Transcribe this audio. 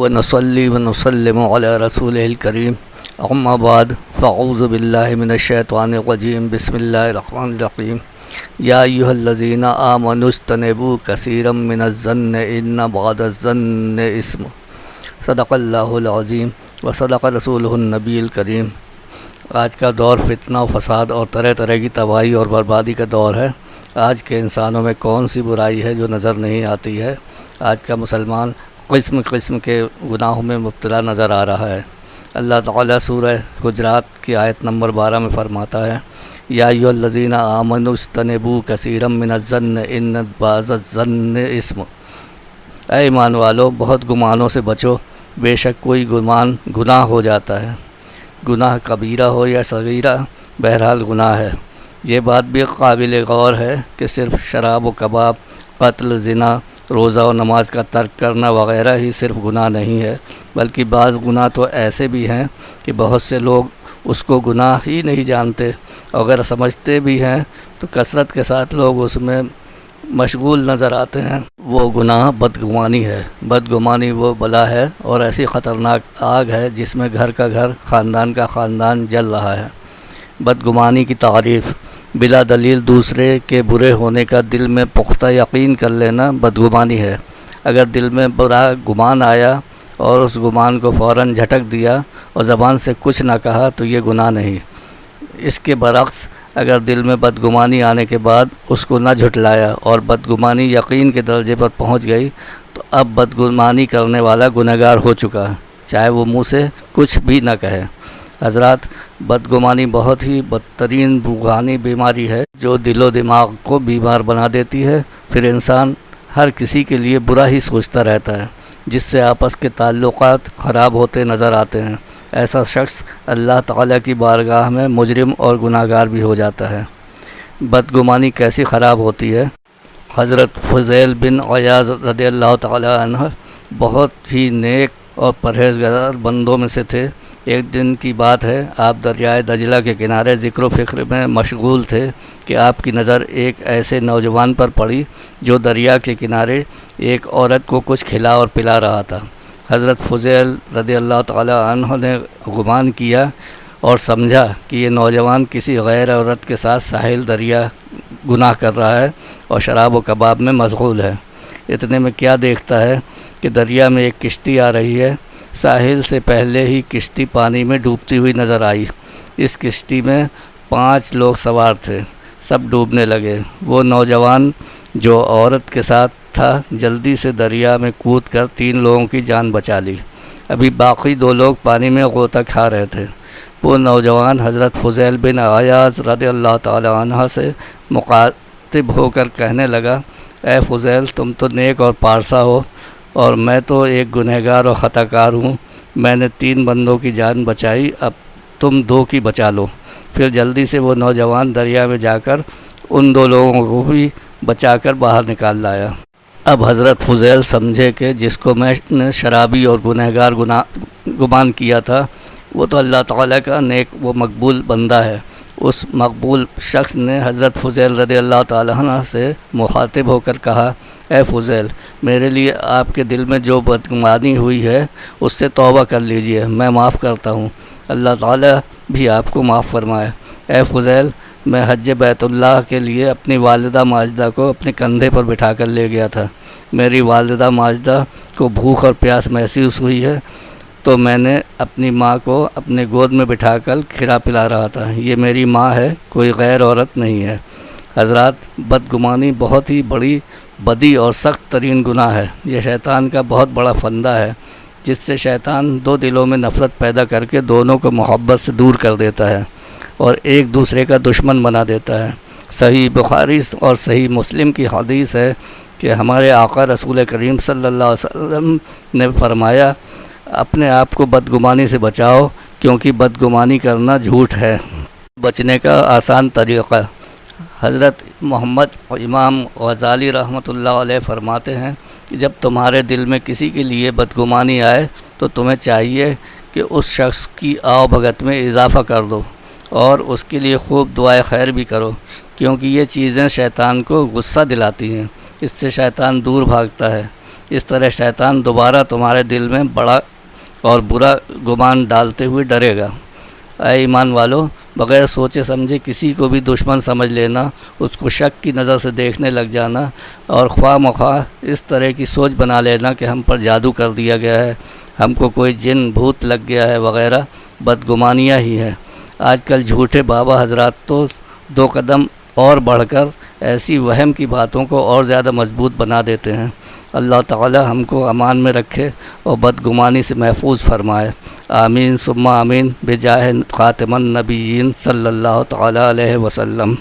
ونصلي ونسلم على رسوله الكريم اما بعد فاعوذ بالله من الشيطان الرجيم بسم الله الرحمن الرحيم يا أيها الذين آمنوا اجتنبوا كثيرا من الظن إن بعض الظن إثم صدق اللہ العظیم وصدق رسولہ النبی الکریم۔ آج کا دور فتنہ و فساد اور طرح طرح کی تباہی اور بربادی کا دور ہے۔ آج کے انسانوں میں کون سی برائی ہے جو نظر نہیں آتی ہے؟ آج کا مسلمان قسم قسم کے گناہوں میں مبتلا نظر آ رہا ہے۔ اللہ تعالیٰ سورہ حجرات کی آیت نمبر 12 میں فرماتا ہے یا ایھا الذین آمنوا اجتنبوا کثیرا من الظن ان بعض الظن اثم۔ اے ایمان والو، بہت گمانوں سے بچو، بے شک کوئی گمان گناہ ہو جاتا ہے، گناہ کبیرہ ہو یا صغیرہ، بہرحال گناہ ہے۔ یہ بات بھی قابل غور ہے کہ صرف شراب و کباب، قتل، زنا، روزہ و نماز کا ترک کرنا وغیرہ ہی صرف گناہ نہیں ہے، بلکہ بعض گناہ تو ایسے بھی ہیں کہ بہت سے لوگ اس کو گناہ ہی نہیں جانتے، اگر سمجھتے بھی ہیں تو کثرت کے ساتھ لوگ اس میں مشغول نظر آتے ہیں۔ وہ گناہ بدگمانی ہے۔ بدگمانی وہ بلا ہے اور ایسی خطرناک آگ ہے جس میں گھر کا گھر، خاندان کا خاندان جل رہا ہے۔ بدگمانی کی تعریف: بلا دلیل دوسرے کے برے ہونے کا دل میں پختہ یقین کر لینا بدگمانی ہے۔ اگر دل میں برا گمان آیا اور اس گمان کو فوراً جھٹک دیا اور زبان سے کچھ نہ کہا تو یہ گناہ نہیں۔ اس کے برعکس اگر دل میں بدگمانی آنے کے بعد اس کو نہ جھٹلایا اور بدگمانی یقین کے درجے پر پہنچ گئی تو اب بدگمانی کرنے والا گنہگار ہو چکا ہے، چاہے وہ منہ سے کچھ بھی نہ کہے۔ حضرات، بدگمانی بہت ہی بدترین روحانی بیماری ہے جو دل و دماغ کو بیمار بنا دیتی ہے۔ پھر انسان ہر کسی کے لیے برا ہی سوچتا رہتا ہے، جس سے آپس کے تعلقات خراب ہوتے نظر آتے ہیں۔ ایسا شخص اللہ تعالیٰ کی بارگاہ میں مجرم اور گناہگار بھی ہو جاتا ہے۔ بدگمانی کیسی خراب ہوتی ہے؟ حضرت فضیل بن عیاض رضی اللہ تعالیٰ عنہ بہت ہی نیک اور پرہیزگار بندوں میں سے تھے۔ ایک دن کی بات ہے، آپ دریائے دجلہ کے کنارے ذکر و فکر میں مشغول تھے کہ آپ کی نظر ایک ایسے نوجوان پر پڑی جو دریا کے کنارے ایک عورت کو کچھ کھلا اور پلا رہا تھا۔ حضرت فضیل رضی اللہ تعالیٰ عنہ نے گمان کیا اور سمجھا کہ یہ نوجوان کسی غیر عورت کے ساتھ ساحل دریا گناہ کر رہا ہے اور شراب و کباب میں مشغول ہے۔ اتنے میں کیا دیکھتا ہے کہ دریا میں ایک کشتی آ رہی ہے۔ ساحل سے پہلے ہی کشتی پانی میں ڈوبتی ہوئی نظر آئی۔ اس کشتی میں 5 لوگ سوار تھے، سب ڈوبنے لگے۔ وہ نوجوان جو عورت کے ساتھ تھا جلدی سے دریا میں کود کر 3 لوگوں کی جان بچا لی۔ ابھی باقی 2 لوگ پانی میں غوطہ کھا رہے تھے۔ وہ نوجوان حضرت فضیل بن عیاض رضی اللہ تعالی عنہ سے مخاطب ہو کر کہنے لگا، اے فضیل، تم تو نیک اور پارسا ہو اور میں تو ایک گنہگار اور خطا کار ہوں۔ میں نے 3 بندوں کی جان بچائی، اب تم 2 کی بچا لو۔ پھر جلدی سے وہ نوجوان دریا میں جا کر ان 2 لوگوں کو بھی بچا کر باہر نکال لایا۔ اب حضرت فضیل سمجھے کہ جس کو میں نے شرابی اور گنہگار گمان کیا تھا وہ تو اللہ تعالیٰ کا نیک و مقبول بندہ ہے۔ اس مقبول شخص نے حضرت فضیل رضی اللہ تعالیٰ عنہ سے مخاطب ہو کر کہا، اے فضیل، میرے لیے آپ کے دل میں جو بدگمانی ہوئی ہے اس سے توبہ کر لیجئے، میں معاف کرتا ہوں، اللہ تعالیٰ بھی آپ کو معاف فرمائے۔ اے فضیل، میں حج بیت اللہ کے لیے اپنی والدہ ماجدہ کو اپنے کندھے پر بٹھا کر لے گیا تھا۔ میری والدہ ماجدہ کو بھوک اور پیاس محسوس ہوئی ہے تو میں نے اپنی ماں کو اپنے گود میں بٹھا کر کھلا پلا رہا تھا۔ یہ میری ماں ہے، کوئی غیر عورت نہیں ہے۔ حضرات، بدگمانی بہت ہی بڑی بدی اور سخت ترین گناہ ہے۔ یہ شیطان کا بہت بڑا فندہ ہے جس سے شیطان 2 دلوں میں نفرت پیدا کر کے دونوں کو محبت سے دور کر دیتا ہے اور ایک دوسرے کا دشمن بنا دیتا ہے۔ صحیح بخاری اور صحیح مسلم کی حدیث ہے کہ ہمارے آقا رسول کریم صلی اللہ علیہ وسلم نے فرمایا، اپنے آپ کو بدگمانی سے بچاؤ کیونکہ بدگمانی کرنا جھوٹ ہے۔ بچنے کا آسان طریقہ: حضرت محمد امام غزالی رحمۃ اللہ علیہ فرماتے ہیں کہ جب تمہارے دل میں کسی کے لیے بدگمانی آئے تو تمہیں چاہیے کہ اس شخص کی آؤ بھگت میں اضافہ کر دو اور اس کے لیے خوب دعائے خیر بھی کرو، کیونکہ یہ چیزیں شیطان کو غصہ دلاتی ہیں، اس سے شیطان دور بھاگتا ہے۔ اس طرح شیطان دوبارہ تمہارے دل میں بڑا اور برا گمان ڈالتے ہوئے ڈرے گا۔ اے ایمان والو، بغیر سوچے سمجھے کسی کو بھی دشمن سمجھ لینا، اس کو شک کی نظر سے دیکھنے لگ جانا اور خواہ مخواہ اس طرح کی سوچ بنا لینا کہ ہم پر جادو کر دیا گیا ہے، ہم کو کوئی جن بھوت لگ گیا ہے وغیرہ بدگمانیاں ہی ہے۔ آج کل جھوٹے بابا حضرات تو 2 قدم اور بڑھ کر ایسی وہم کی باتوں کو اور زیادہ مضبوط بنا دیتے ہیں۔ اللہ تعالی ہم کو امان میں رکھے اور بدگمانی سے محفوظ فرمائے۔ آمین ثم آمین بجاہ خاتم النبیین صلی اللہ تعالی علیہ وسلم۔